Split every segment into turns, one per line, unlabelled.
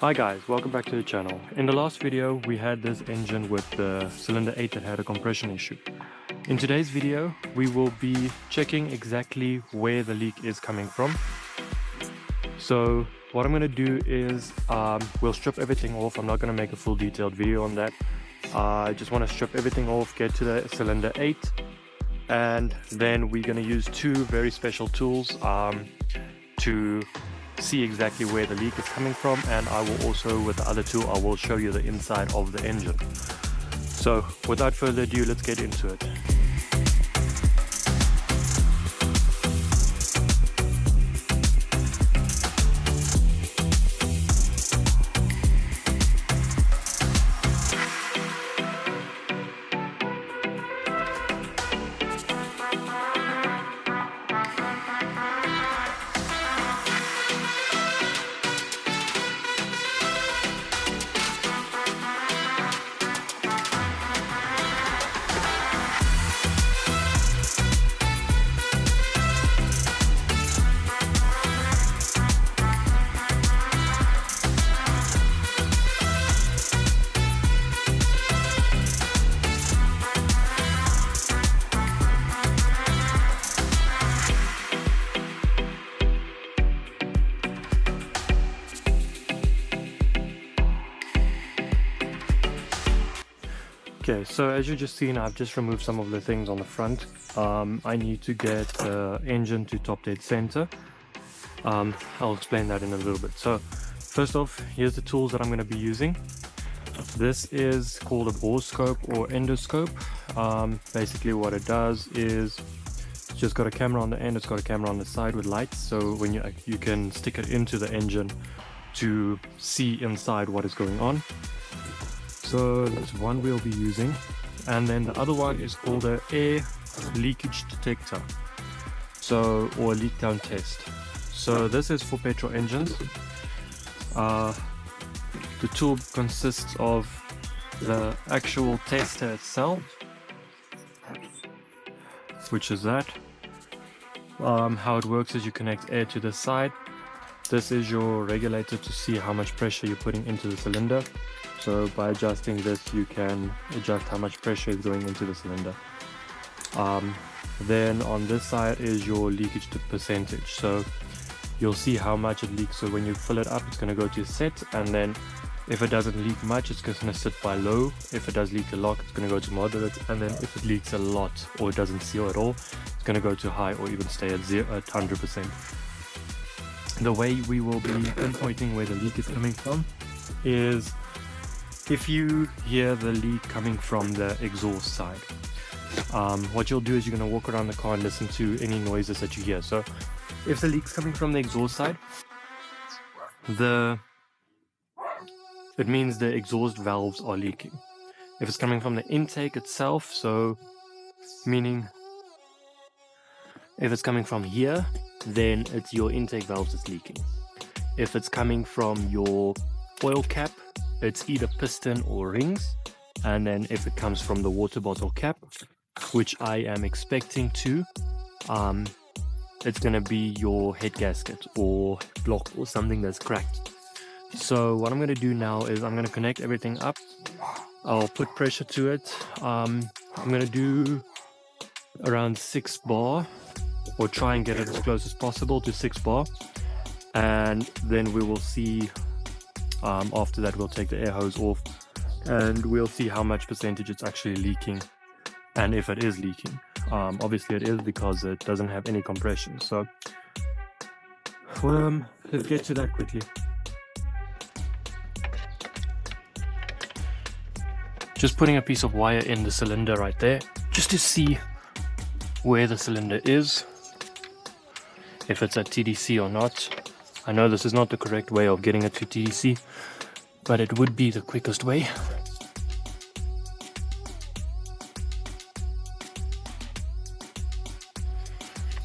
Hi guys, welcome back to the channel. In the last video we had this engine with the cylinder 8 that had a compression issue. In today's video we will be checking exactly where the leak is coming from. So what I'm going to do is we'll strip everything off. I'm not going to make a full detailed video on that. I just want to strip everything off, get to the cylinder 8, and then we're going to use two very special tools to see exactly where the leak is coming from, and I will also, with the other tool, I will show you the inside of the engine. So without further ado, let's get into it. Okay, so as you just seen, I've just removed some of the things on the front. I need to get the engine to top dead center. I'll explain that in a little bit. So first off, here's the tools that I'm going to be using. This is called a borescope or endoscope. Basically what it does is it's just got a camera on the end, it's got a camera on the side with lights, so when you can stick it into the engine to see inside what is going on. So that's one we'll be using, and then the other one is called an air leakage detector, or leakdown test. So this is for petrol engines. The tool consists of the actual tester itself, which is that. How it works is you connect air to this side. This is your regulator to see how much pressure you're putting into the cylinder. So by adjusting this, you can adjust how much pressure is going into the cylinder. Then on this side is your leakage percentage. So you'll see how much it leaks. So when you fill it up, it's going to go to set, and then if it doesn't leak much, it's going to sit by low. If it does leak a lot, it's going to go to moderate, and then if it leaks a lot or it doesn't seal at all, it's going to go to high or even stay at 100%. The way we will be pinpointing where the leak is coming from is if you hear the leak coming from the exhaust side, what you'll do is you're going to walk around the car and listen to any noises that you hear. So if the leak's coming from the exhaust side, it means the exhaust valves are leaking. If it's coming from the intake itself, so meaning if it's coming from here, then it's your intake valves that's leaking. If it's coming from your oil cap, it's either piston or rings. And then if it comes from the water bottle cap, which I am expecting to, it's going to be your head gasket or block or something that's cracked. So what I'm going to do now is I'm going to connect everything up. I'll put pressure to it. I'm going to do around 6 bar, or try and get it as close as possible to 6 bar, and then we will see. After that, we'll take the air hose off and we'll see how much percentage it's actually leaking, and if it is leaking. Obviously it is, because it doesn't have any compression. So let's get to that quickly. Just putting a piece of wire in the cylinder right there, just to see where the cylinder is, if it's at TDC or not. I know this is not the correct way of getting it to TDC, but it would be the quickest way.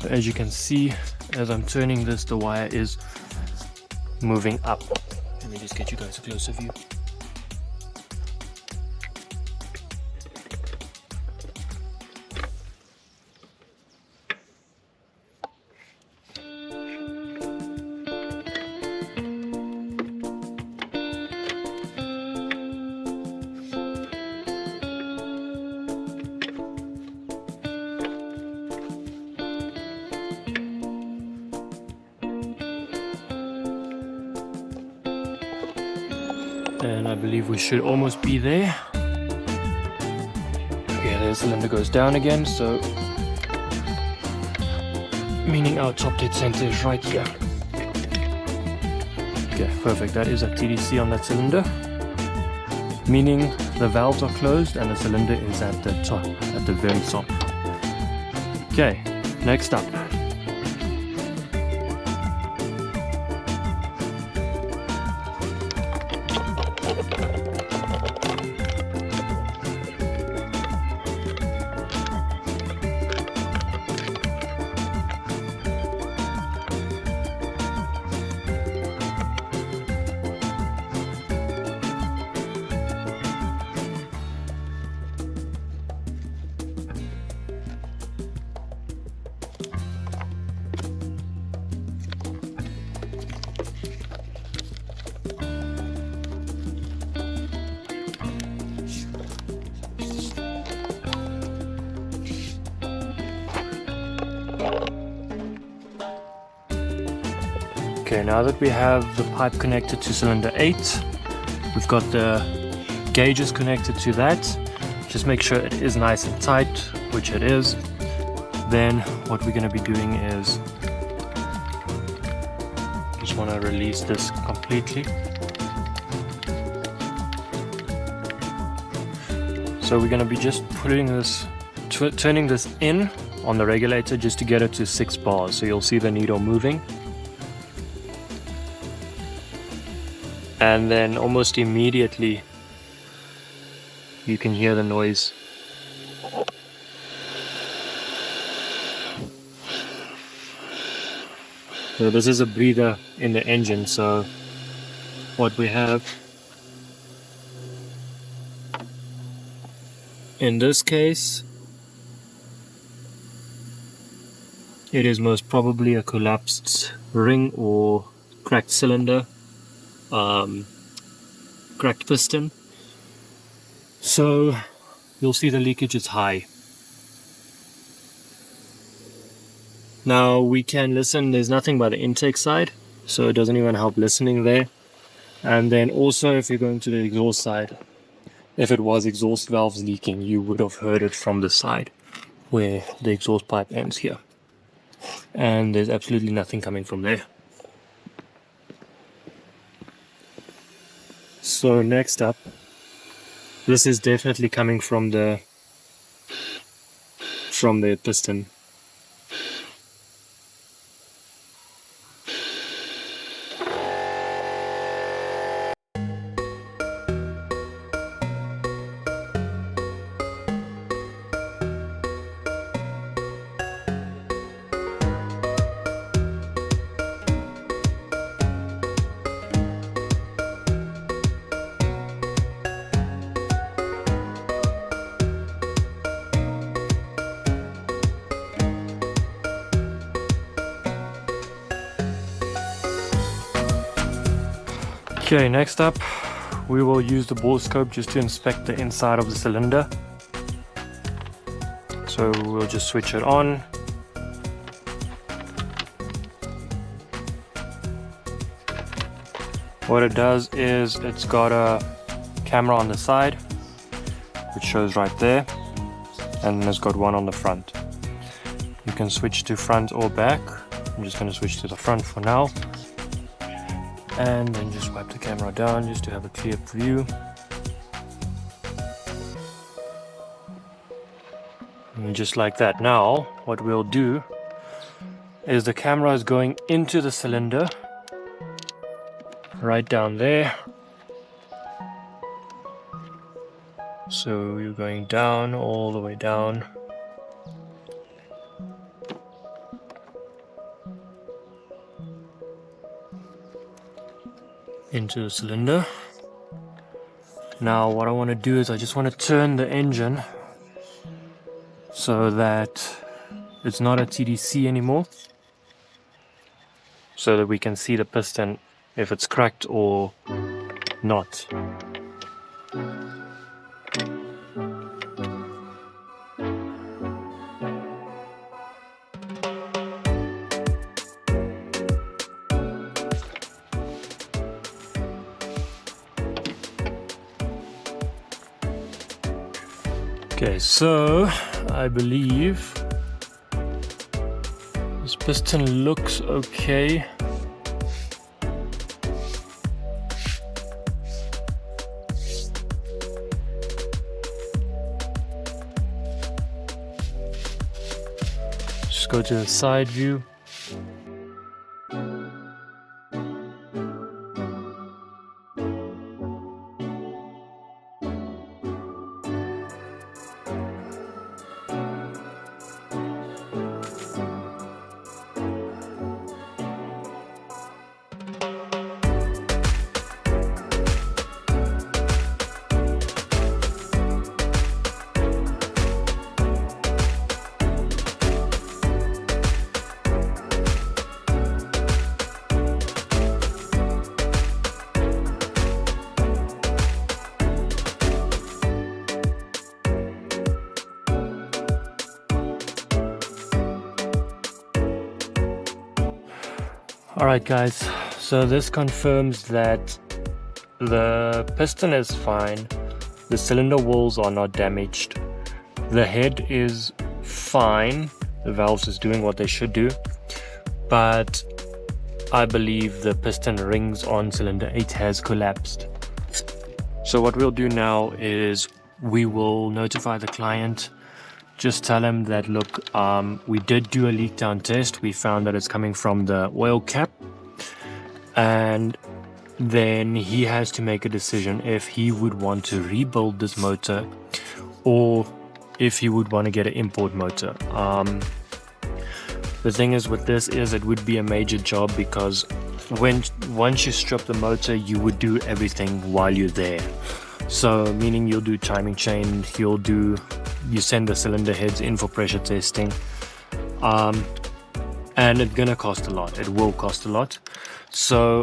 So as you can see, as I'm turning this, the wire is moving up. Let me just get you guys a closer view. And I believe we should almost be there. Okay, the cylinder goes down again, so meaning our top dead center is right here. Okay, perfect. That is a TDC on that cylinder, meaning the valves are closed and the cylinder is at the top, at the very top. Okay, next up. Okay, now that we have the pipe connected to cylinder 8, we've got the gauges connected to that. Just make sure it is nice and tight, which it is. Then what we're going to be doing is just want to release this completely. So we're going to be just putting this, turning this in on the regulator just to get it to 6 bars. So you'll see the needle moving. And then almost immediately you can hear the noise. So this is a breather in the engine, so what we have in this case, it is most probably a collapsed ring or cracked cylinder. Cracked piston. So you'll see the leakage is high. Now we can listen, there's nothing by the intake side, so it doesn't even help listening there. And then also if you're going to the exhaust side, if it was exhaust valves leaking, you would have heard it from the side where the exhaust pipe ends here. And there's absolutely nothing coming from there. So next up, this is definitely coming from the piston. Okay, next up we will use the Borescope just to inspect the inside of the cylinder. So we'll just switch it on. What it does is it's got a camera on the side, which shows right there, and it's got one on the front. You can switch to front or back. I'm just going to switch to the front for now. And then just wipe the camera down just to have a clear view. And just like that. Now what we'll do is the camera is going into the cylinder right down there. So you're going down, all the way down. Into the cylinder. Now what I want to do is I just want to turn the engine so that it's not a TDC anymore, so that we can see the piston if it's cracked or not. Okay, so I believe this piston looks okay. Just go to the side view. Alright guys, so this confirms that the piston is fine, the cylinder walls are not damaged, the head is fine, the valves is doing what they should do, but I believe the piston rings on cylinder 8 has collapsed. So what we'll do now is we will notify the client. Just tell him that, look, we did do a leak down test. We found that it's coming from the oil cap. And then he has to make a decision if he would want to rebuild this motor or if he would want to get an import motor. The thing is with this is it would be a major job because once you strip the motor, you would do everything while you're there. So meaning you'll do timing chain, you send the cylinder heads in for pressure testing, and it's gonna cost a lot. It will cost a lot. So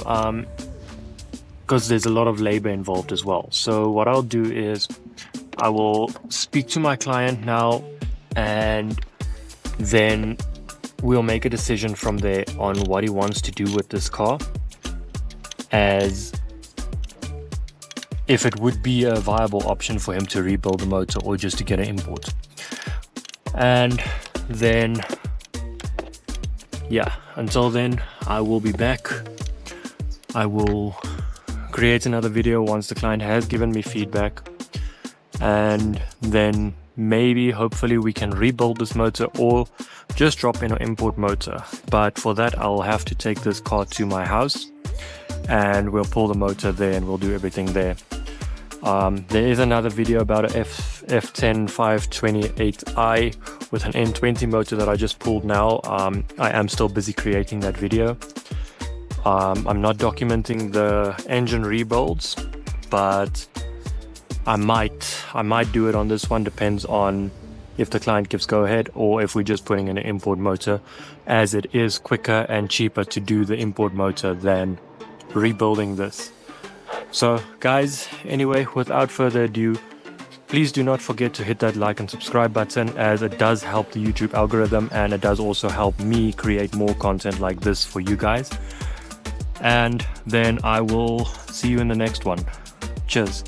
because there's a lot of labor involved as well. So what I'll do is I will speak to my client now, and then we'll make a decision from there on what he wants to do with this car, as if it would be a viable option for him to rebuild the motor or just to get an import. And then, yeah, until then, I will be back. I will create another video once the client has given me feedback. And then maybe, hopefully, we can rebuild this motor or just drop in an import motor. But for that, I'll have to take this car to my house and we'll pull the motor there and we'll do everything there. There is another video about a F10 528i with an N20 motor that I just pulled now. I am still busy creating that video. I'm not documenting the engine rebuilds, but I might do it on this one. Depends on if the client gives go ahead or if we're just putting in an import motor, as it is quicker and cheaper to do the import motor than rebuilding this. So guys, anyway, without further ado, please do not forget to hit that like and subscribe button, as it does help the YouTube algorithm and it does also help me create more content like this for you guys. And then I will see you in the next one. Cheers.